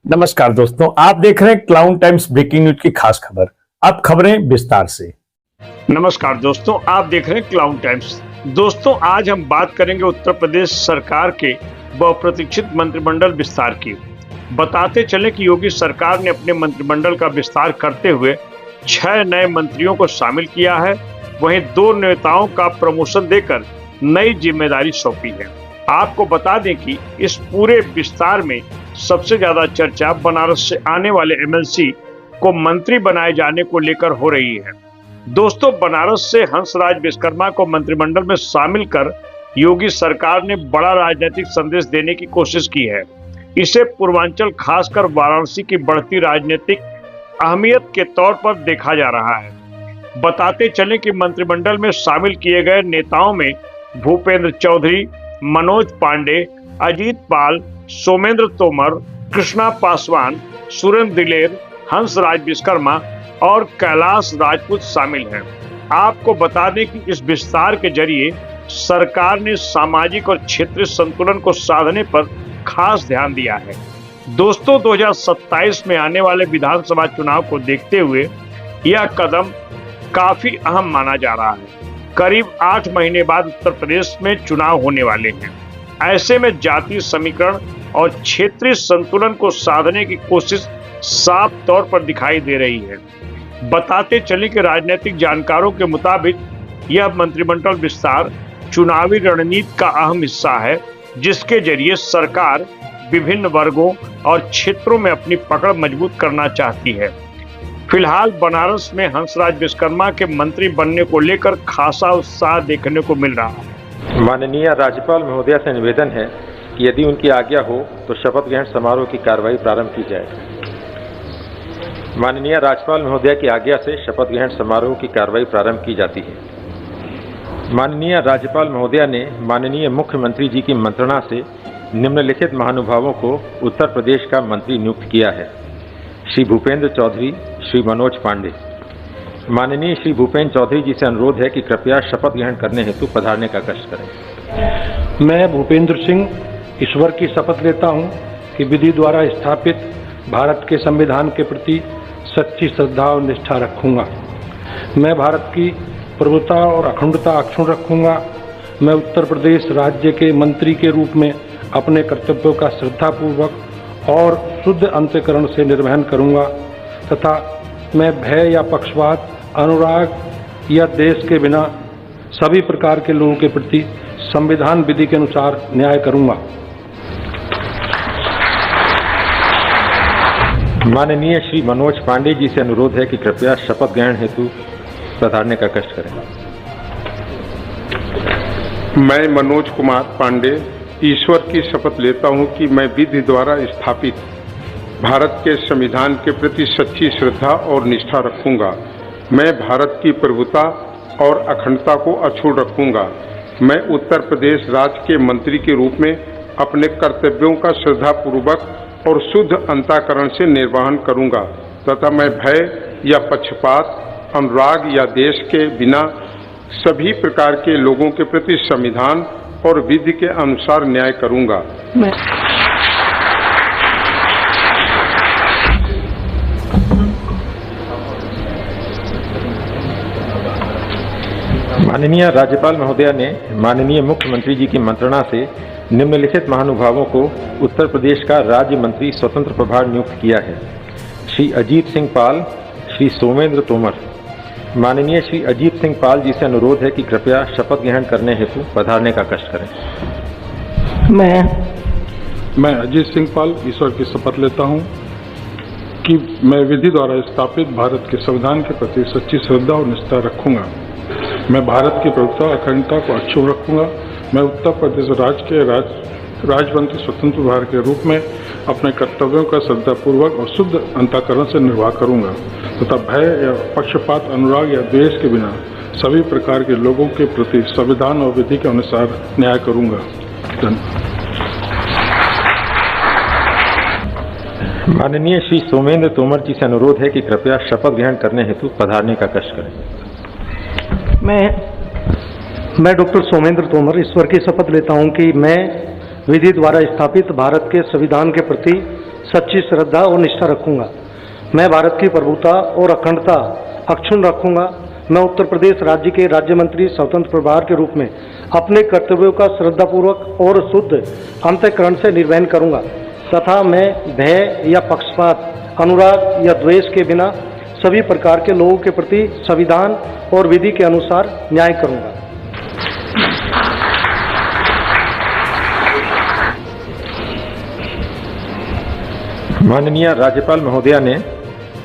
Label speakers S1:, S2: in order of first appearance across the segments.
S1: नमस्कार दोस्तों, आप देख रहे हैं क्लाउन टाइम्स ब्रेकिंग न्यूज की खास खबर। अब खबरें विस्तार से।
S2: नमस्कार दोस्तों, आप देख रहे हैं क्लाउन टाइम्स। दोस्तों, आज हम बात करेंगे उत्तर प्रदेश सरकार के बहुप्रतीक्षित मंत्रिमंडल विस्तार की। बताते चले कि योगी सरकार ने अपने मंत्रिमंडल का विस्तार करते हुए 6 नए मंत्रियों को शामिल किया है। वहीं 2 नेताओं का प्रमोशन देकर नई जिम्मेदारी सौंपी है। आपको बता दें कि इस पूरे विस्तार में सबसे ज्यादा चर्चा बनारस से आने वाले एमएलसी को मंत्री बनाए जाने को लेकर हो रही है। दोस्तों, बनारस से हंसराज विश्वकर्मा को मंत्रिमंडल में शामिल कर योगी सरकार ने बड़ा राजनीतिक संदेश देने की कोशिश की है। इसे पूर्वांचल, खासकर वाराणसी की बढ़ती राजनीतिक अहमियत के तौर पर देखा जा रहा है। बताते चले कि मंत्रिमंडल में शामिल किए गए नेताओं में भूपेंद्र चौधरी, मनोज पांडे, अजीत पाल, सोमेंद्र तोमर, कृष्णा पासवान, सुरेंद्र दिलेर, हंसराज विश्वकर्मा और कैलाश राजपूत शामिल हैं। आपको बता दें कि इस विस्तार के जरिए सरकार ने सामाजिक और क्षेत्रीय संतुलन को साधने पर खास ध्यान दिया है। दोस्तों, 2027 में आने वाले विधानसभा चुनाव को देखते हुए यह कदम काफी अहम माना जा रहा है। करीब 8 महीने बाद उत्तर प्रदेश में चुनाव होने वाले हैं। ऐसे में जातीय समीकरण और क्षेत्रीय संतुलन को साधने की कोशिश साफ तौर पर दिखाई दे रही है। बताते चले कि राजनीतिक जानकारों के मुताबिक यह मंत्रिमंडल विस्तार चुनावी रणनीति का अहम हिस्सा है, जिसके जरिए सरकार विभिन्न वर्गों और क्षेत्रों में अपनी पकड़ मजबूत करना चाहती है। फिलहाल बनारस में हंसराज विश्वकर्मा के मंत्री बनने को लेकर खासा उत्साह देखने को मिल रहा है।
S3: माननीय राज्यपाल महोदया से निवेदन है कि यदि उनकी आज्ञा हो तो शपथ ग्रहण समारोह की कार्रवाई प्रारंभ की जाए। माननीय राज्यपाल महोदया की आज्ञा से शपथ ग्रहण समारोह की कार्रवाई प्रारंभ की जाती है। माननीय राज्यपाल महोदया ने माननीय मुख्यमंत्री जी की मंत्रणा से निम्नलिखित महानुभावों को उत्तर प्रदेश का मंत्री नियुक्त किया है: श्री भूपेंद्र चौधरी, श्री मनोज पांडे। माननीय श्री भूपेंद्र चौधरी जी से अनुरोध है कि कृपया शपथ ग्रहण करने हेतु पधारने का कष्ट करें।
S4: मैं भूपेंद्र सिंह ईश्वर की शपथ लेता हूं कि विधि द्वारा स्थापित भारत के संविधान के प्रति सच्ची श्रद्धा और निष्ठा रखूंगा। मैं भारत की प्रभुता और अखंडता अक्षुण्ण रखूंगा। मैं उत्तर प्रदेश राज्य के मंत्री के रूप में अपने कर्तव्यों का श्रद्धापूर्वक और शुद्ध अंतःकरण से निर्वहन करूंगा तथा मैं भय या पक्षपात, अनुराग या देश के बिना सभी प्रकार के लोगों के प्रति संविधान विधि के अनुसार न्याय करूंगा।
S3: माननीय श्री मनोज पांडे जी से अनुरोध है कि कृपया शपथ ग्रहण हेतु पधारने का कष्ट करें।
S5: मैं मनोज कुमार पांडे ईश्वर की शपथ लेता हूं कि मैं विधि द्वारा स्थापित भारत के संविधान के प्रति सच्ची श्रद्धा और निष्ठा रखूंगा। मैं भारत की प्रभुता और अखंडता को अक्षुण्ण रखूंगा। मैं उत्तर प्रदेश राज्य के मंत्री के रूप में अपने कर्तव्यों का श्रद्धापूर्वक और शुद्ध अंतःकरण से निर्वहन करूंगा तथा मैं भय या पक्षपात, अनुराग या देश के बिना सभी प्रकार के लोगों के प्रति संविधान और विधि के अनुसार न्याय करूंगा।
S3: माननीय राज्यपाल महोदया ने माननीय मुख्यमंत्री जी की मंत्रणा से निम्नलिखित महानुभावों को उत्तर प्रदेश का राज्य मंत्री स्वतंत्र प्रभार नियुक्त किया है: श्री अजीत सिंह पाल, श्री सोमेंद्र तोमर। माननीय श्री अजीत सिंह पाल जी से अनुरोध है कि कृपया शपथ ग्रहण करने हेतु पधारने का कष्ट करें।
S6: मैं अजीत सिंह पाल ईश्वर की शपथ लेता हूं कि मैं विधि द्वारा स्थापित भारत के संविधान के प्रति सच्ची श्रद्धा और निष्ठा रखूंगा। मैं भारत की प्रभुता और अखंडता को अक्षुण्ण रखूंगा। मैं उत्तर प्रदेश राज्य के राजमंत्री स्वतंत्र प्रभार के रूप में अपने कर्तव्यों का श्रद्धापूर्वक और शुद्ध अंतःकरण से निर्वाह करूंगा तथा भय या पक्षपात, अनुराग या द्वेष के बिना सभी प्रकार के लोगों के प्रति संविधान और विधि के अनुसार न्याय करूंगा।
S3: माननीय श्री सोमेंद्र तोमर जी से अनुरोध है कि कृपया शपथ ग्रहण करने हेतु पधारने का कष्ट करें।
S4: मैं डॉक्टर सोमेंद्र तोमर ईश्वर की शपथ लेता हूं कि मैं विधि द्वारा स्थापित भारत के संविधान के प्रति सच्ची श्रद्धा और निष्ठा रखूंगा। मैं भारत की प्रभुता और अखंडता अक्षुण्ण रखूंगा। मैं उत्तर प्रदेश राज्य के राज्य मंत्री स्वतंत्र प्रभार के रूप में अपने कर्तव्यों का श्रद्धापूर्वक और शुद्ध अंतःकरण से निर्वहन करूंगा तथा मैं भय या पक्षपात, अनुराग या द्वेष के बिना सभी प्रकार के लोगों के प्रति संविधान और विधि के अनुसार न्याय करूंगा।
S3: माननीय राज्यपाल महोदया ने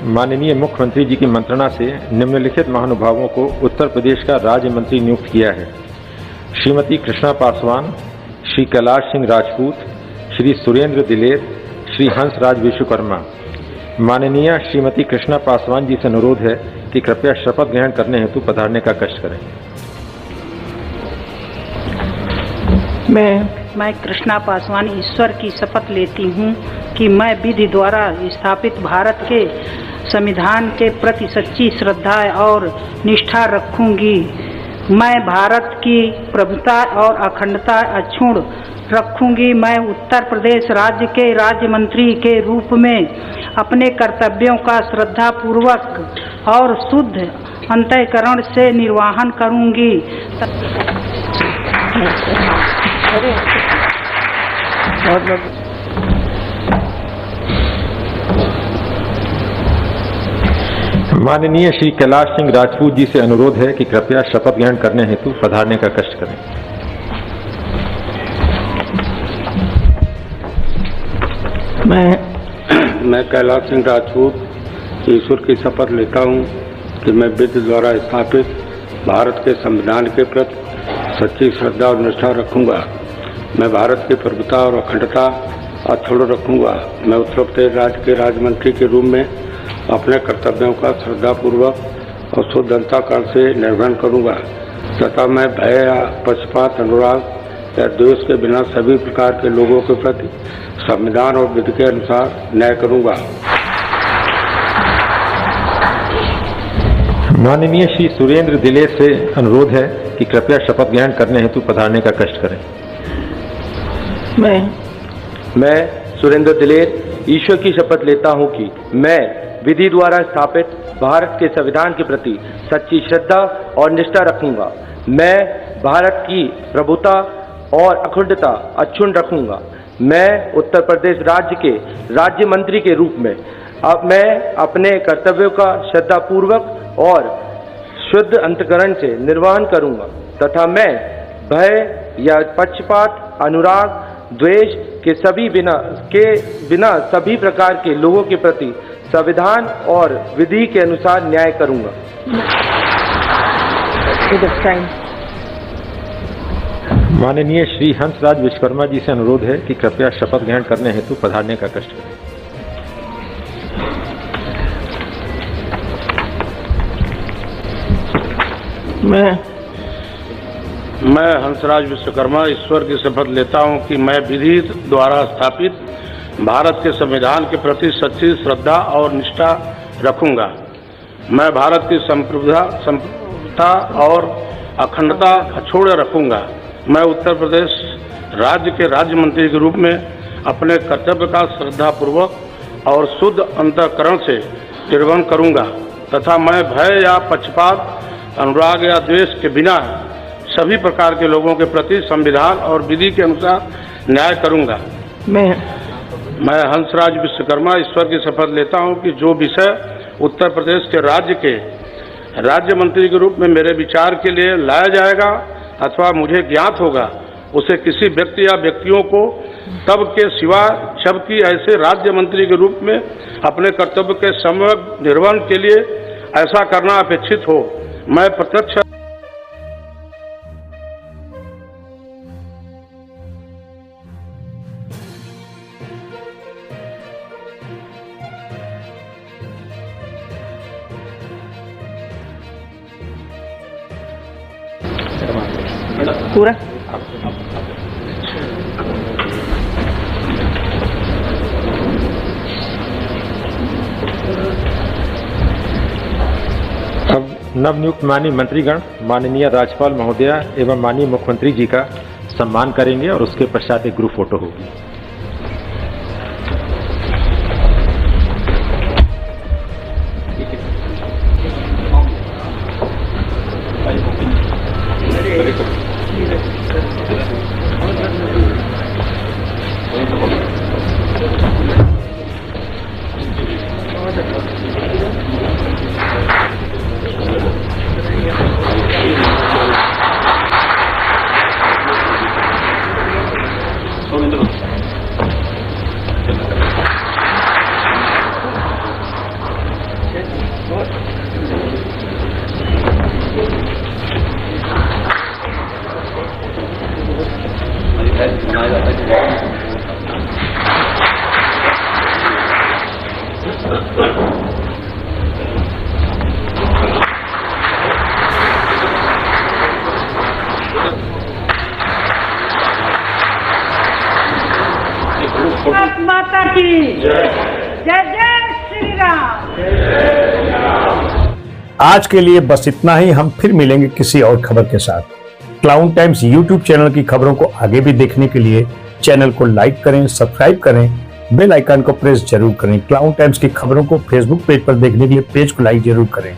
S3: माननीय मुख्यमंत्री जी की मंत्रणा से निम्नलिखित महानुभावों को उत्तर प्रदेश का राज्य मंत्री नियुक्त किया है। श्रीमती कृष्णा पासवान, श्री कैलाश सिंह राजपूत, श्री सुरेंद्र दिलेर, श्री हंसराज विश्वकर्मा। माननीय श्रीमती कृष्णा पासवान जी से अनुरोध है कि कृपया शपथ ग्रहण करने हेतु पधारने का कष्ट करें।
S7: मैं कृष्णा पासवान ईश्वर की शपथ लेती हूँ कि मैं विधि द्वारा स्थापित भारत के संविधान के प्रति सच्ची श्रद्धा और निष्ठा रखूंगी। मैं भारत की प्रभुता और अखंडता अक्षुण्ण रखूंगी। मैं उत्तर प्रदेश राज्य के राज्य मंत्री के रूप में अपने कर्तव्यों का श्रद्धापूर्वक और शुद्ध अंतःकरण से निर्वहन करूंगी।
S3: माननीय श्री कैलाश सिंह राजपूत जी से अनुरोध है कि कृपया शपथ ग्रहण करने हेतु पधारने का कष्ट करें।
S8: मैं कैलाश सिंह राजपूत ईश्वर की शपथ लेता हूं कि मैं विधि द्वारा स्थापित भारत के संविधान के प्रति सच्ची श्रद्धा और निष्ठा रखूंगा। मैं भारत की प्रभुता और अखंडता अक्षुण्ण रखूंगा। मैं उत्तर प्रदेश राज्य के राज्य मंत्री के रूप में अपने कर्तव्यों का श्रद्धापूर्वक और शुद्ध अंतःकरण से निर्वहन करूंगा तथा मैं भय या पक्षपात, अनुराग या द्वेष के बिना सभी प्रकार के लोगों के प्रति संविधान और विधि के अनुसार न्याय करूंगा।
S3: माननीय श्री सुरेंद्र दिलेर से अनुरोध है कि कृपया शपथ ग्रहण करने हेतु पधारने का कष्ट करें।
S9: मैं सुरेंद्र दिलेर ईश्वर की शपथ लेता हूं कि मैं विधि द्वारा स्थापित भारत के संविधान के प्रति सच्ची श्रद्धा और निष्ठा रखूंगा। मैं भारत की प्रभुता और अखंडता अक्षुण्ण रखूंगा। मैं उत्तर प्रदेश राज्य के राज्य मंत्री के रूप में मैं अपने कर्तव्यों का श्रद्धापूर्वक और शुद्ध अंतःकरण से निर्वहन करूंगा तथा मैं भय या पक्षपात, अनुराग, द्वेष के बिना सभी प्रकार के लोगों के प्रति संविधान और विधि के अनुसार न्याय करूंगा।
S3: माननीय श्री हंसराज विश्वकर्मा जी से अनुरोध है कि कृपया शपथ ग्रहण करने हेतु पधारने का कष्ट करें।
S8: मैं हंसराज विश्वकर्मा ईश्वर की शपथ लेता हूं कि मैं विधि द्वारा स्थापित भारत के संविधान के प्रति सच्ची श्रद्धा और निष्ठा रखूंगा। मैं भारत की संप्रभुता और अखंडता अक्षुण्ण रखूंगा। मैं उत्तर प्रदेश राज्य के राज्य मंत्री के रूप में अपने कर्तव्य का श्रद्धापूर्वक और शुद्ध अंतःकरण से निर्वहन करूंगा तथा मैं भय या पक्षपात, अनुराग या द्वेष के बिना सभी प्रकार के लोगों के प्रति संविधान और विधि के अनुसार न्याय करूंगा। मैं हंसराज विश्वकर्मा ईश्वर की शपथ लेता हूं कि जो विषय उत्तर प्रदेश के राज्य मंत्री के रूप में मेरे विचार के लिए लाया जाएगा अथवा मुझे ज्ञात होगा उसे किसी व्यक्ति या व्यक्तियों को तब के सिवा जबकि ऐसे राज्य मंत्री के रूप में अपने कर्तव्य के समग्र निर्वहन के लिए ऐसा करना अपेक्षित हो। मैं प्रत्यक्ष
S7: पूरा
S3: अब नवनियुक्त माननीय मंत्रीगण माननीय राज्यपाल महोदया एवं माननीय मुख्यमंत्री जी का सम्मान करेंगे और उसके पश्चात एक ग्रुप फोटो होगी।
S7: भारत माता की जय जय श्री राम।
S1: आज के लिए बस इतना ही। हम फिर मिलेंगे किसी और खबर के साथ। क्लाउन टाइम्स यूट्यूब चैनल की खबरों को आगे भी देखने के लिए चैनल को लाइक करें, सब्सक्राइब करें, बेल आइकन को प्रेस जरूर करें। क्लाउन टाइम्स की खबरों को फेसबुक पेज पर देखने के लिए पेज को लाइक जरूर करें।